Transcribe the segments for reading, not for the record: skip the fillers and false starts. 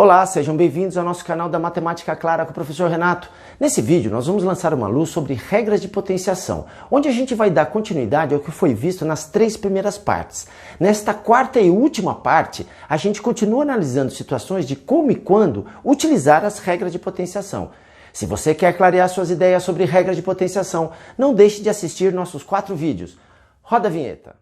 Olá, sejam bem-vindos ao nosso canal da Matemática Clara com o professor Renato. Nesse vídeo nós vamos lançar uma luz sobre regras de potenciação, onde a gente vai dar continuidade ao que foi visto nas 3 primeiras partes. Nesta quarta e última parte, a gente continua analisando situações de como e quando utilizar as regras de potenciação. Se você quer clarear suas ideias sobre regras de potenciação, não deixe de assistir nossos 4 vídeos. Roda a vinheta.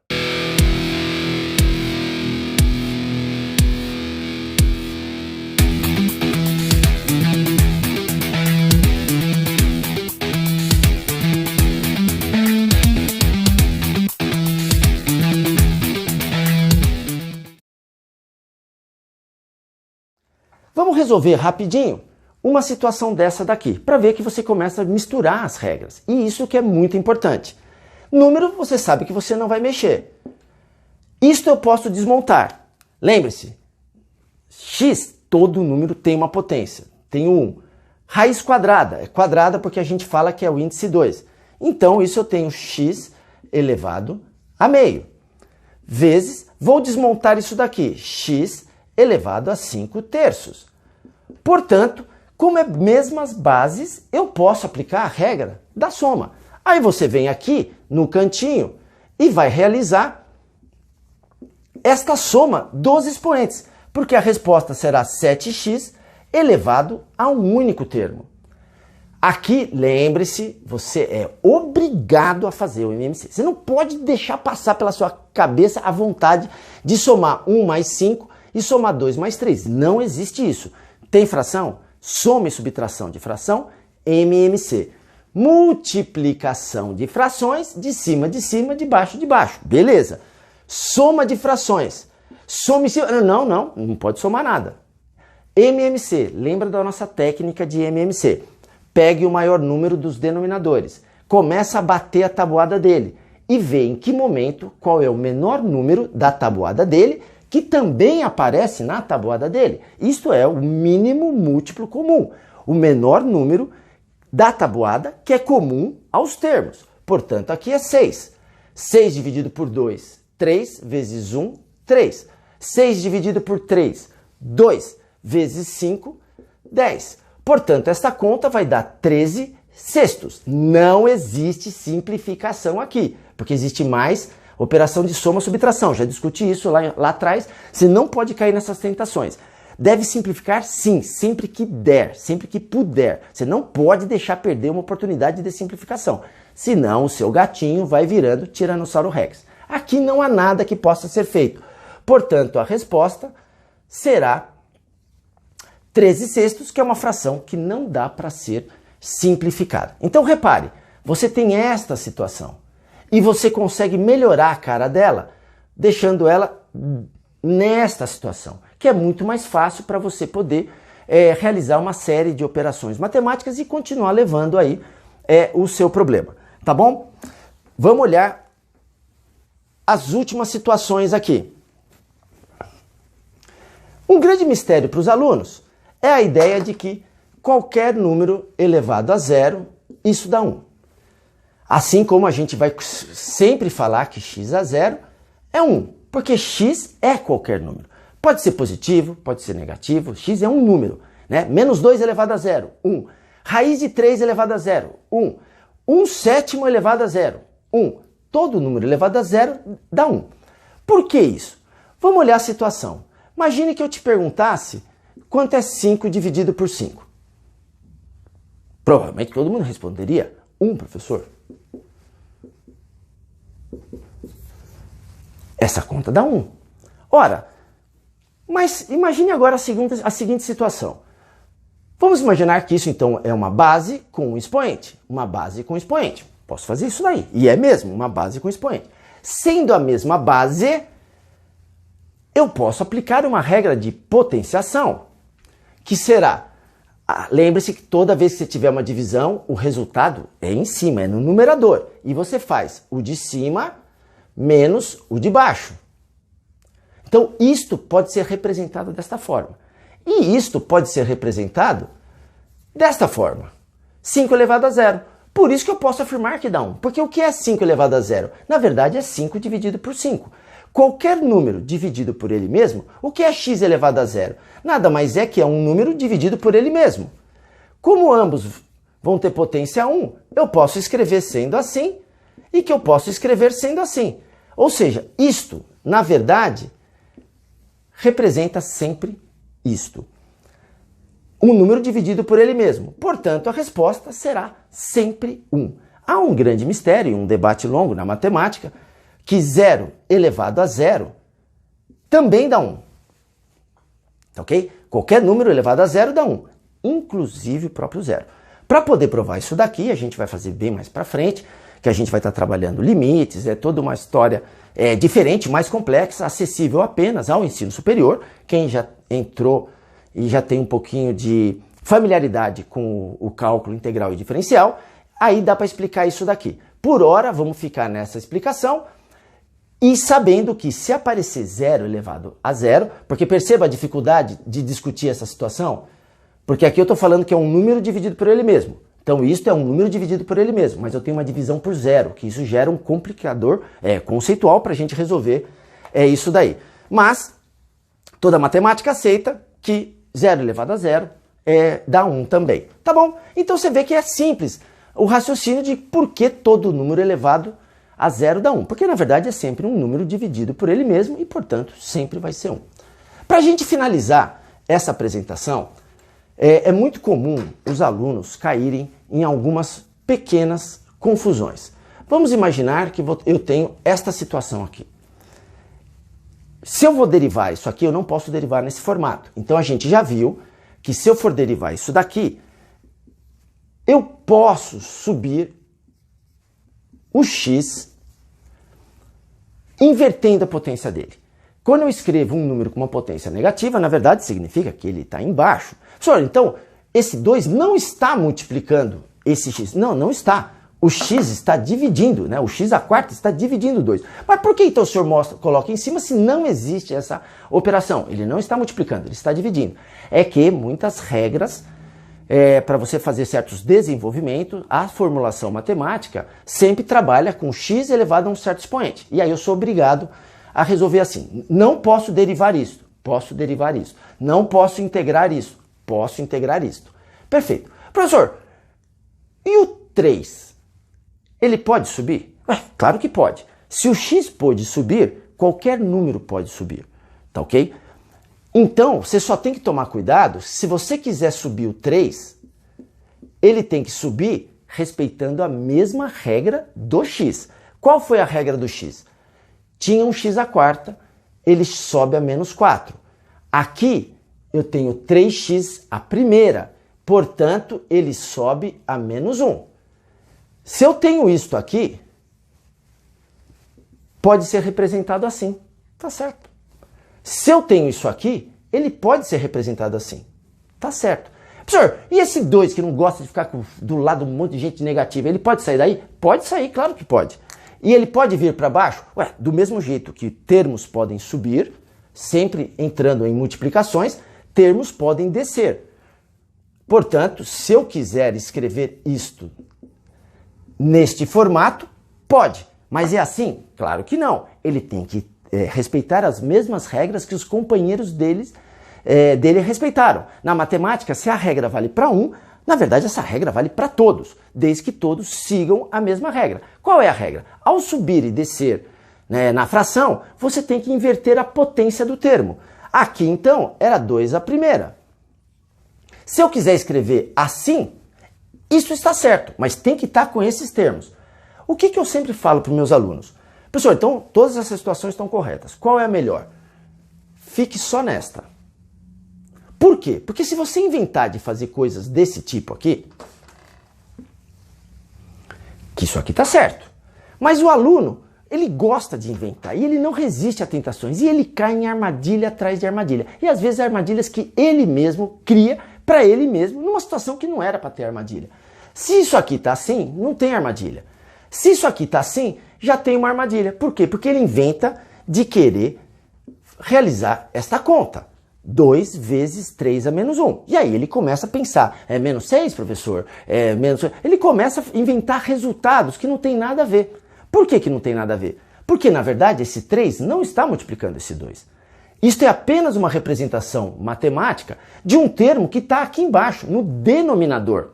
Vamos resolver rapidinho uma situação dessa daqui, para ver que você começa a misturar as regras. E isso que é muito importante. Número, você sabe que você não vai mexer. Isto eu posso desmontar. Lembre-se, x, todo número tem uma potência. Tem 1. Raiz quadrada, é quadrada porque a gente fala que é o índice 2. Então, isso eu tenho x elevado a meio. Vezes, vou desmontar isso daqui, x elevado a 5 terços. Portanto, como é mesmas bases, eu posso aplicar a regra da soma. Aí você vem aqui no cantinho e vai realizar esta soma dos expoentes, porque a resposta será 7x elevado a um único termo. Aqui, lembre-se, você é obrigado a fazer o MMC. Você não pode deixar passar pela sua cabeça a vontade de somar 1 mais 5 e somar 2 mais 3. Não existe isso. Tem fração? Soma e subtração de fração, MMC. Multiplicação de frações, de cima, de baixo, de baixo. Beleza. Soma de frações. Soma em cima. Não pode somar nada. MMC. Lembra da nossa técnica de MMC. Pegue o maior número dos denominadores. Começa a bater a tabuada dele. E vê em que momento qual é o menor número da tabuada dele, que também aparece na tabuada dele. Isto é o mínimo múltiplo comum, o menor número da tabuada que é comum aos termos. Portanto, aqui é 6. 6 dividido por 2, 3 vezes 1, 3. 6 dividido por 3, 2 vezes 5, 10. Portanto, esta conta vai dar 13 sextos. Não existe simplificação aqui, porque existe mais operação de soma e subtração, já discuti isso lá atrás, você não pode cair nessas tentações. Deve simplificar sim, sempre que der, sempre que puder. Você não pode deixar perder uma oportunidade de simplificação, senão o seu gatinho vai virando Tiranossauro Rex. Aqui não há nada que possa ser feito. Portanto, a resposta será 13 sextos, que é uma fração que não dá para ser simplificada. Então repare, você tem esta situação. E você consegue melhorar a cara dela, deixando ela nesta situação, que é muito mais fácil para você poder realizar uma série de operações matemáticas e continuar levando aí o seu problema, tá bom? Vamos olhar as últimas situações aqui. Um grande mistério para os alunos é a ideia de que qualquer número elevado a zero, isso dá 1. Assim como a gente vai sempre falar que x a zero é 1, porque x é qualquer número. Pode ser positivo, pode ser negativo, x é um número, né? Menos 2 elevado a zero, 1. Raiz de 3 elevado a zero, 1. 1 sétimo elevado a zero, 1. Todo número elevado a zero dá 1. Por que isso? Vamos olhar a situação. Imagine que eu te perguntasse quanto é 5 dividido por 5. Provavelmente todo mundo responderia 1, professor. Essa conta dá 1. Ora, mas imagine agora a seguinte situação. Vamos imaginar que isso então é uma base com um expoente. Uma base com expoente. Posso fazer isso daí. E é mesmo, uma base com expoente. Sendo a mesma base, eu posso aplicar uma regra de potenciação, que será, lembre-se que toda vez que você tiver uma divisão, o resultado é em cima, é no numerador. E você faz o de cima menos o de baixo. Então, isto pode ser representado desta forma. E isto pode ser representado desta forma. 5 elevado a zero. Por isso que eu posso afirmar que dá 1. Porque o que é 5 elevado a zero? Na verdade, é 5 dividido por 5. qualquer número dividido por ele mesmo, o que é x elevado a zero? Nada mais é que é um número dividido por ele mesmo. Como ambos vão ter potência 1, eu posso escrever sendo assim e que eu posso escrever sendo assim. Ou seja, isto, na verdade, representa sempre isto. Um número dividido por ele mesmo. Portanto, a resposta será sempre 1. Há um grande mistério, um debate longo na matemática, que 0 elevado a zero também dá 1. Ok? Qualquer número elevado a zero dá 1, inclusive o próprio zero. Para poder provar isso daqui, a gente vai fazer bem mais para frente, que a gente vai estar trabalhando limites, é toda uma história diferente, mais complexa, acessível apenas ao ensino superior. Quem já entrou e já tem um pouquinho de familiaridade com o cálculo integral e diferencial, aí dá para explicar isso daqui. Por hora, vamos ficar nessa explicação e sabendo que se aparecer 0 elevado a zero, porque perceba a dificuldade de discutir essa situação, porque aqui eu estou falando que é um número dividido por ele mesmo. Então isto é um número dividido por ele mesmo, mas eu tenho uma divisão por zero, que isso gera um complicador conceitual para a gente resolver isso daí. Mas toda matemática aceita que 0 elevado a zero dá 1 também. Tá bom? Então você vê que é simples o raciocínio de por que todo número elevado a zero dá 1. Porque na verdade é sempre um número dividido por ele mesmo e, portanto, sempre vai ser 1. Para a gente finalizar essa apresentação, é muito comum os alunos caírem em algumas pequenas confusões. Vamos imaginar que eu tenho esta situação aqui. Se eu vou derivar isso aqui, eu não posso derivar nesse formato. Então a gente já viu que se eu for derivar isso daqui, eu posso subir o x invertendo a potência dele. Quando eu escrevo um número com uma potência negativa, na verdade significa que ele está embaixo. Professor, então esse 2 não está multiplicando esse x. Não, não está. O x está dividindo, né? O x à quarta está dividindo 2. Mas por que então o senhor coloca em cima se não existe essa operação? Ele não está multiplicando, ele está dividindo. É que muitas regras, para você fazer certos desenvolvimentos, a formulação matemática sempre trabalha com x elevado a um certo expoente. E aí eu sou obrigado a resolver assim. Não posso derivar isso, posso derivar isso. Não posso integrar isso, posso integrar isto. Perfeito. Professor, e o 3? Ele pode subir? Claro que pode. Se o x pode subir, qualquer número pode subir. Tá ok? Então, você só tem que tomar cuidado, se você quiser subir o 3, ele tem que subir respeitando a mesma regra do x. Qual foi a regra do x? Tinha um x à quarta, ele sobe a menos 4. Aqui eu tenho 3x à primeira, portanto, ele sobe a menos 1. Se eu tenho isto aqui, pode ser representado assim. Tá certo. Se eu tenho isso aqui, ele pode ser representado assim. Tá certo. Professor, e esse 2 que não gosta de ficar do lado de um monte de gente negativa, ele pode sair daí? Pode sair, claro que pode. E ele pode vir para baixo? Do mesmo jeito que termos podem subir, sempre entrando em multiplicações, termos podem descer. Portanto, se eu quiser escrever isto neste formato, pode. Mas é assim? Claro que não. Ele tem que respeitar as mesmas regras que os companheiros dele respeitaram. Na matemática, se a regra vale para um, na verdade essa regra vale para todos, desde que todos sigam a mesma regra. Qual é a regra? Ao subir e descer na fração, você tem que inverter a potência do termo. Aqui, então, era 2 à primeira. Se eu quiser escrever assim, isso está certo, mas tem que estar com esses termos. O que eu sempre falo para os meus alunos? Professor, então todas essas situações estão corretas. Qual é a melhor? Fique só nesta. Por quê? Porque se você inventar de fazer coisas desse tipo aqui, que isso aqui está certo, mas o aluno, ele gosta de inventar e ele não resiste a tentações e ele cai em armadilha atrás de armadilha. E às vezes armadilhas que ele mesmo cria para ele mesmo, numa situação que não era para ter armadilha. Se isso aqui está assim, não tem armadilha. Se isso aqui está assim, já tem uma armadilha. Por quê? Porque ele inventa de querer realizar esta conta. 2 vezes 3 a menos 1. E aí ele começa a pensar, é menos 6, professor? Ele começa a inventar resultados que não tem nada a ver. Por que não tem nada a ver? Porque, na verdade, esse 3 não está multiplicando esse 2. Isto é apenas uma representação matemática de um termo que está aqui embaixo, no denominador.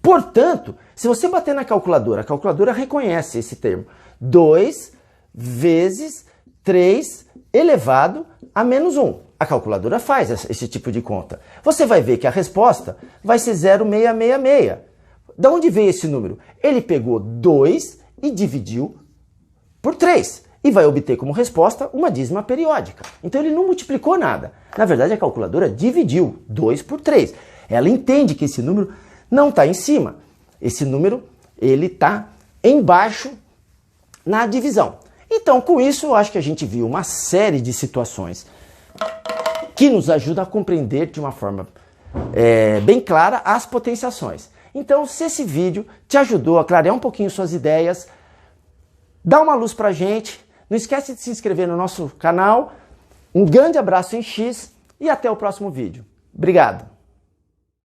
Portanto, se você bater na calculadora, a calculadora reconhece esse termo. 2 vezes 3 elevado a menos 1. A calculadora faz esse tipo de conta. Você vai ver que a resposta vai ser 0,666. Da onde veio esse número? Ele pegou 2 e dividiu por 3. E vai obter como resposta uma dízima periódica. Então ele não multiplicou nada. Na verdade, a calculadora dividiu 2 por 3. Ela entende que esse número não está em cima. Esse número ele está embaixo na divisão. Então, com isso, eu acho que a gente viu uma série de situações que nos ajuda a compreender de uma forma bem clara as potenciações. Então, se esse vídeo te ajudou a clarear um pouquinho suas ideias, dá uma luz pra gente. Não esquece de se inscrever no nosso canal. Um grande abraço em X e até o próximo vídeo. Obrigado!